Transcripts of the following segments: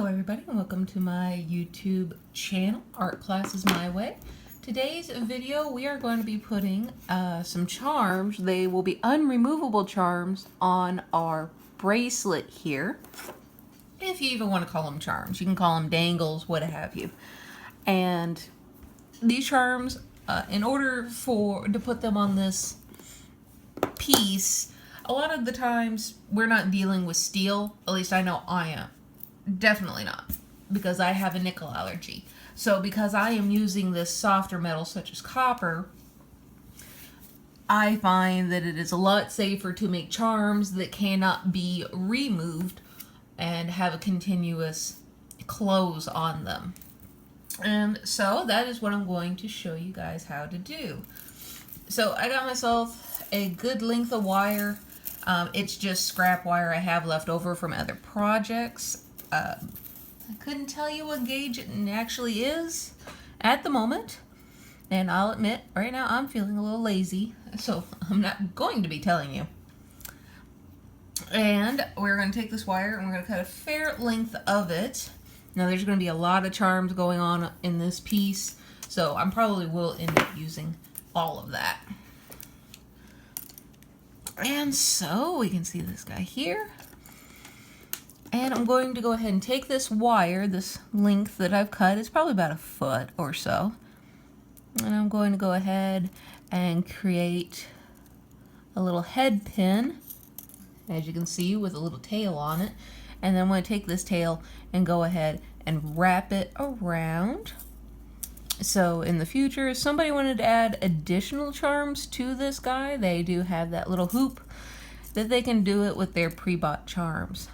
Hello everybody and welcome to my YouTube channel, Art Classes My Way. Today's video we are going to be putting some charms. They will be unremovable charms on our bracelet here. If you even want to call them charms, you can call them dangles, what have you. And these charms, in order to put them on this piece, a lot of the times we're not dealing with steel. At least I know I am. Definitely not, because I have a nickel allergy. So because I am using this softer metal such as copper, I find that it is a lot safer to make charms that cannot be removed and have a continuous close on them. And so that is what I'm going to show you guys how to do. So I got myself a good length of wire. It's just scrap wire I have left over from other projects. I couldn't tell you what gauge it actually is at the moment, and I'll admit right now I'm feeling a little lazy, so I'm not going to be telling you. And we're going to take this wire and we're going to cut a fair length of it. Now there's going to be a lot of charms going on in this piece, so I probably will end up using all of that. And so we can see this guy here. And I'm going to go ahead and take this wire, this length that I've cut, it's probably about a foot or so. And I'm going to go ahead and create a little head pin, as you can see, with a little tail on it. And then I'm going to take this tail and go ahead and wrap it around. So in the future, if somebody wanted to add additional charms to this guy, they do have that little hoop that they can do it with their pre-bought charms.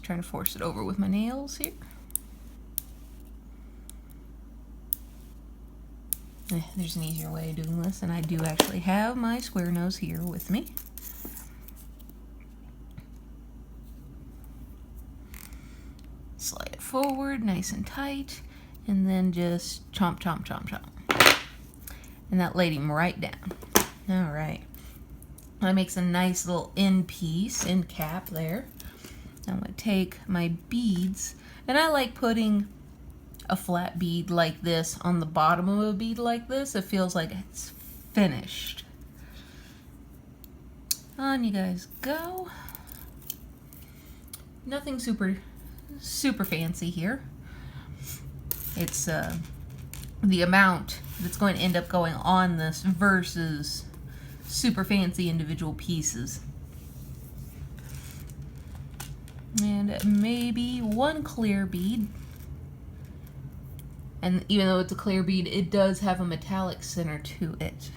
Trying to force it over with my nails here. There's an easier way of doing this, and I do actually have my square nose here with me. Slide it forward nice and tight, and then just chomp, chomp, chomp, chomp. And that laid him right down. All right. That makes a nice little end piece, end cap there. I'm going to take my beads, and I like putting a flat bead like this on the bottom of a bead like this. It feels like it's finished. On you guys go. Nothing super fancy here. It's the amount that's going to end up going on this versus super fancy individual pieces. And maybe one clear bead. And even though it's a clear bead, it does have a metallic center to it.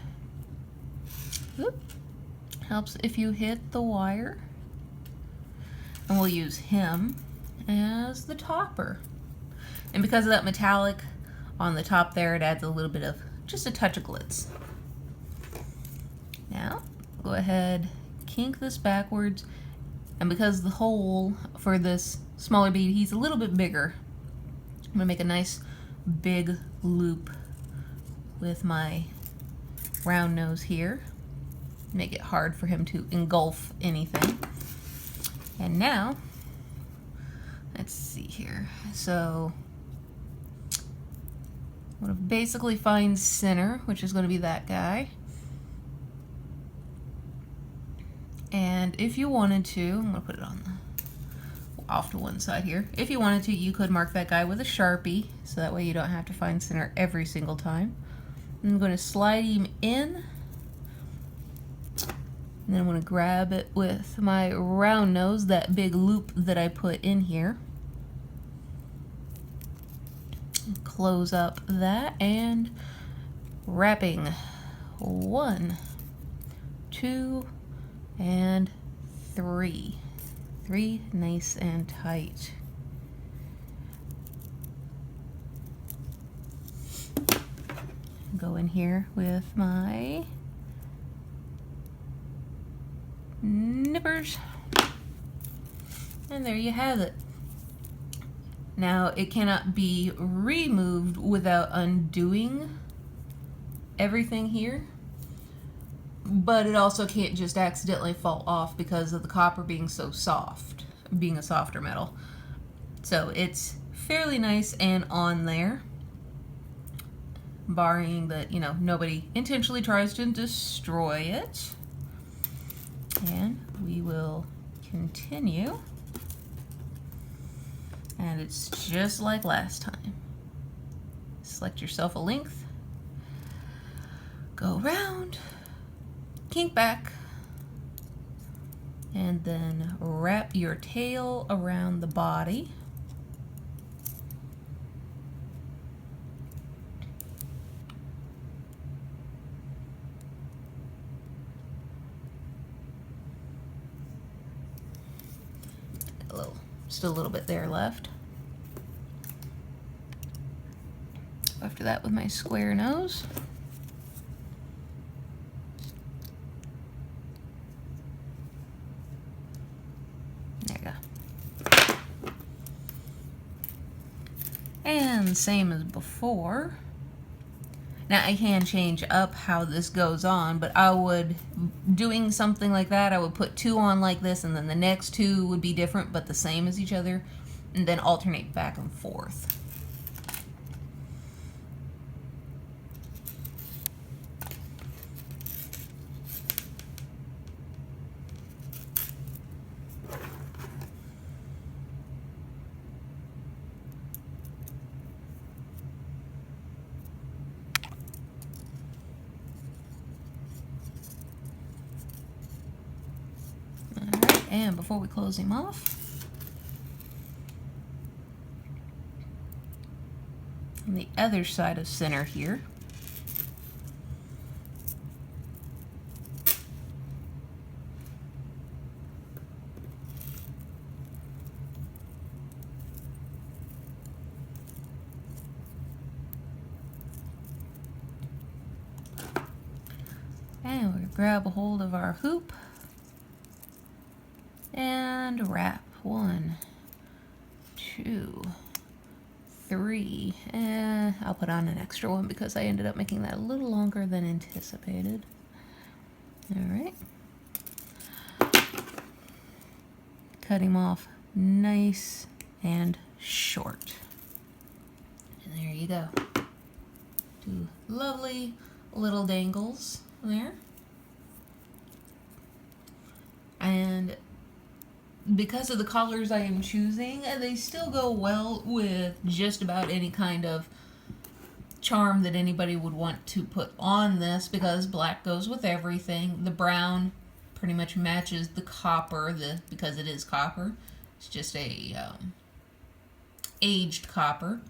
Oop. Helps if you hit the wire. And we'll use him as the topper. And because of that metallic on the top there, it adds a little bit of, just a touch of glitz. Now, go ahead, kink this backwards. And because the hole for this smaller bead, he's a little bit bigger, I'm going to make a nice big loop with my round nose here. Make it hard for him to engulf anything. And now, let's see here. So, I'm going to basically find center, which is going to be that guy. And if you wanted to, I'm going to put it on off to one side here. If you wanted to, you could mark that guy with a Sharpie, so that way you don't have to find center every single time. I'm going to slide him in. And then I'm going to grab it with my round nose, that big loop that I put in here. Close up that and wrapping 1, 2, and 3. 3 nice and tight. Go in here with my nippers. And there you have it. Now it cannot be removed without undoing everything here. but it also can't just accidentally fall off because of the copper being so soft, being a softer metal. So it's fairly nice and on there, barring that, you know, nobody intentionally tries to destroy it. And we will continue. And it's just like last time. Select yourself a length, go around, kink back, and then wrap your tail around the body. Still a little bit there left. After that with my square nose. There you go. And same as before. Now I can change up how this goes on, but I would, doing something like that, I would put 2 on like this, and then the next 2 would be different but the same as each other, and then alternate back and forth. And before we close him off, on the other side of center here, and we're gonna grab a hold of our hoop and wrap. 1, 2, 3, and I'll put on an extra one because I ended up making that a little longer than anticipated. All right, cut him off nice and short, and there you go. 2 lovely little dangles there. And because of the colors I am choosing, they still go well with just about any kind of charm that anybody would want to put on this, because black goes with everything. The brown pretty much matches the copper, because it is copper. It's just a aged copper.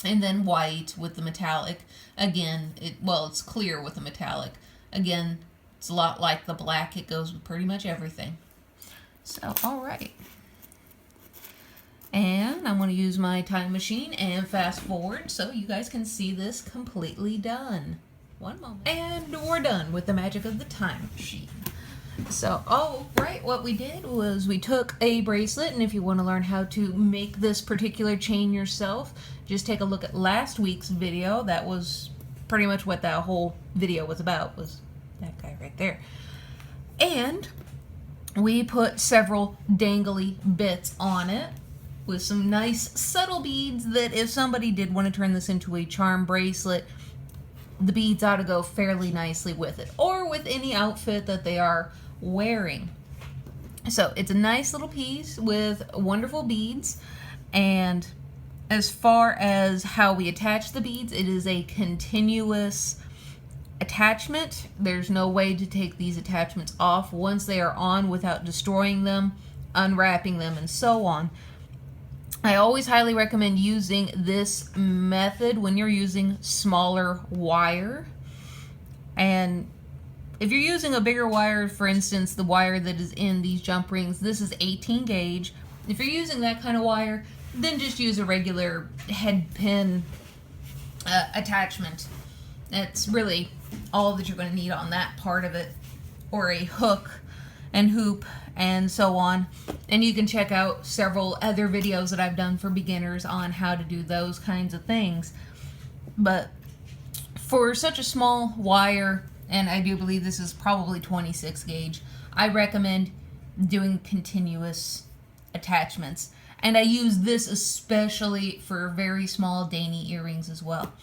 And then white with the metallic. Again, it's clear with the metallic. Again, it's a lot like the black. It goes with pretty much everything. So, all right. And I'm going to use my time machine and fast forward so you guys can see this completely done. One moment. And we're done with the magic of the time machine. So, all right, what we did was we took a bracelet, and if you want to learn how to make this particular chain yourself, just take a look at last week's video. That was pretty much what that whole video was about, was that guy right there. And we put several dangly bits on it with some nice subtle beads that if somebody did want to turn this into a charm bracelet, the beads ought to go fairly nicely with it, or with any outfit that they are wearing. So it's a nice little piece with wonderful beads. And as far as how we attach the beads, it is a continuous attachment. There's no way to take these attachments off once they are on without destroying them, unwrapping them, and so on. I always highly recommend using this method when you're using smaller wire. And if you're using a bigger wire, for instance, the wire that is in these jump rings, this is 18 gauge. If you're using that kind of wire, then just use a regular head pin attachment. That's really all that you're going to need on that part of it, or a hook and hoop and so on. And you can check out several other videos that I've done for beginners on how to do those kinds of things. But for such a small wire and I do believe this is probably 26 gauge. I recommend doing continuous attachments, and I use this especially for very small dainty earrings as well.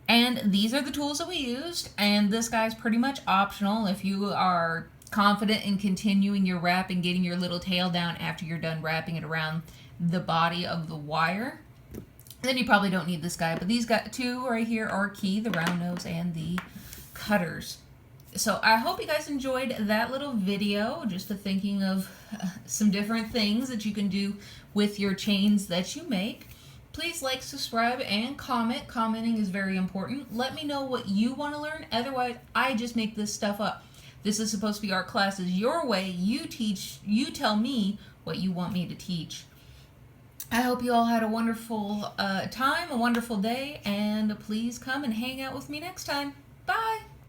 And these are the tools that we used, and this guy's pretty much optional if you are confident in continuing your wrap and getting your little tail down after you're done wrapping it around the body of the wire. Then you probably don't need this guy, but these two right here are key, the round nose and the cutters. So I hope you guys enjoyed that little video, just thinking of some different things that you can do with your chains that you make. Please like, subscribe, and comment. Commenting is very important. Let me know what you want to learn. Otherwise, I just make this stuff up. This is supposed to be art classes your way. You teach, you tell me what you want me to teach. I hope you all had a wonderful time, a wonderful day, and please come and hang out with me next time. Bye!